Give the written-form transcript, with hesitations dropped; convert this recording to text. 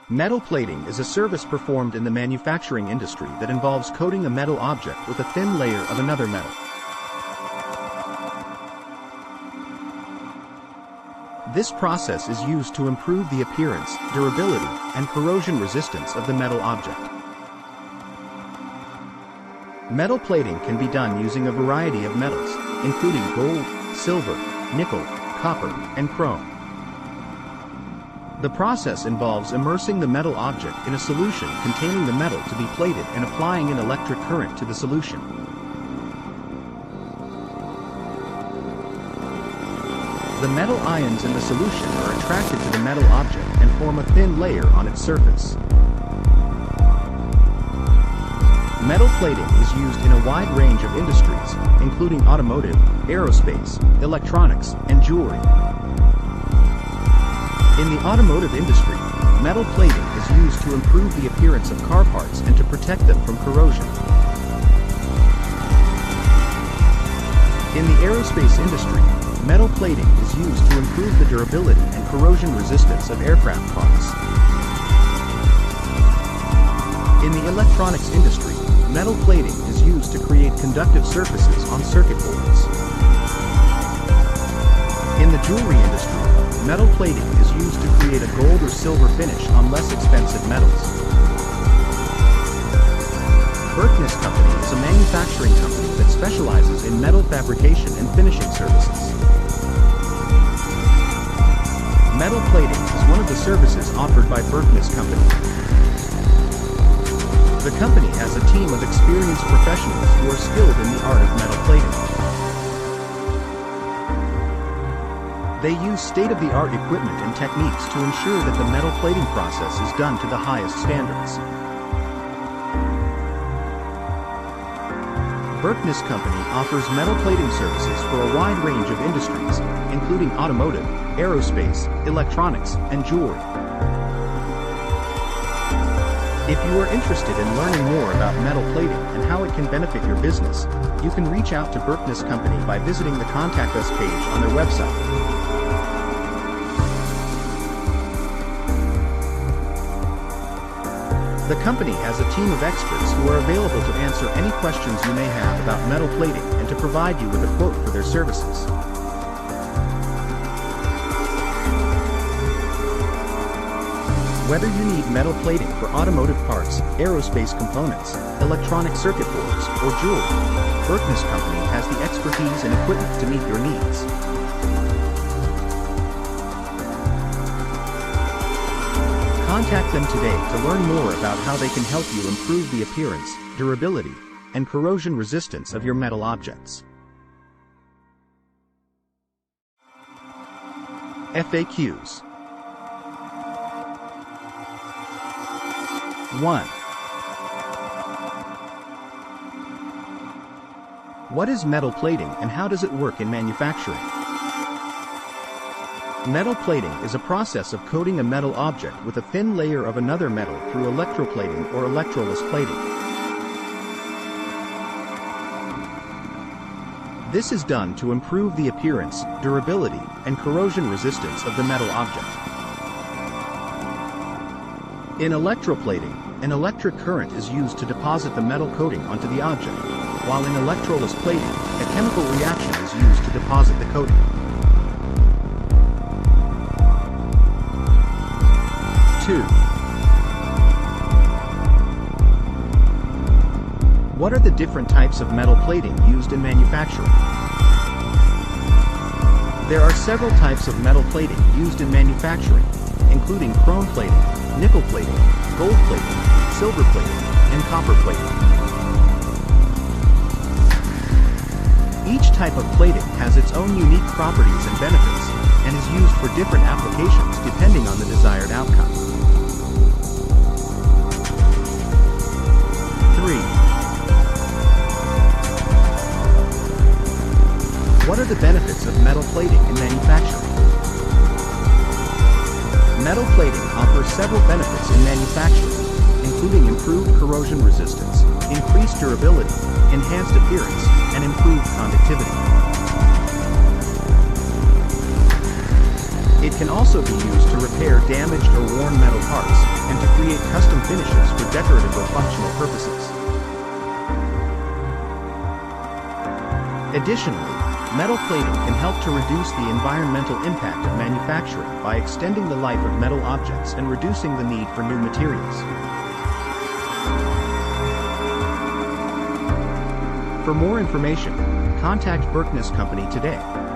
Metal plating is a service performed in the manufacturing industry that involves coating a metal object with a thin layer of another metal. This process is used to improve the appearance, durability, and corrosion resistance of the metal object. Metal plating can be done using a variety of metals, including gold, silver, nickel, copper, and chrome. The process involves immersing the metal object in a solution containing the metal to be plated and applying an electric current to the solution. The metal ions in the solution are attracted to the metal object and form a thin layer on its surface. Metal plating is used in a wide range of industries, including automotive, aerospace, electronics, and jewelry. In the automotive industry, metal plating is used to improve the appearance of car parts and to protect them from corrosion. In the aerospace industry, metal plating is used to improve the durability and corrosion resistance of aircraft parts. In the electronics industry, metal plating is used to create conductive surfaces on circuit boards. In the jewelry industry, metal plating is used to create a gold or silver finish on less expensive metals. Berkness Company is a manufacturing company that specializes in metal fabrication and finishing services. Metal plating is one of the services offered by Berkness Company. The company has a team of experienced professionals who are skilled in the art of metal plating. They use state-of-the-art equipment and techniques to ensure that the metal plating process is done to the highest standards. Berkness Company offers metal plating services for a wide range of industries, including automotive, aerospace, electronics, and jewelry. If you are interested in learning more about metal plating and how it can benefit your business, you can reach out to Berkness Company by visiting the Contact Us page on their website. The company has a team of experts who are available to answer any questions you may have about metal plating and to provide you with a quote for their services. Whether you need metal plating for automotive parts, aerospace components, electronic circuit boards, or jewelry, Berkness Company has the expertise and equipment to meet your needs. Contact them today to learn more about how they can help you improve the appearance, durability, and corrosion resistance of your metal objects. FAQs. 1. What is metal plating and how does it work in manufacturing? Metal plating is a process of coating a metal object with a thin layer of another metal through electroplating or electroless plating. This is done to improve the appearance, durability, and corrosion resistance of the metal object. In electroplating, an electric current is used to deposit the metal coating onto the object, while in electroless plating, a chemical reaction is used to deposit the coating. 2. What are the different types of metal plating used in manufacturing? There are several types of metal plating used in manufacturing, including chrome plating, nickel plating, gold plating, silver plating, and copper plating. Each type of plating has its own unique properties and benefits, and is used for different applications depending on the desired outcome. 3. What are the benefits of metal plating in manufacturing? Metal plating offers several benefits in manufacturing, including improved corrosion resistance, increased durability, enhanced appearance, and improved conductivity. It can also be used to repair damaged or worn metal parts, and to finishes for decorative or functional purposes. Additionally, metal plating can help to reduce the environmental impact of manufacturing by extending the life of metal objects and reducing the need for new materials. For more information, contact Berkness Company today.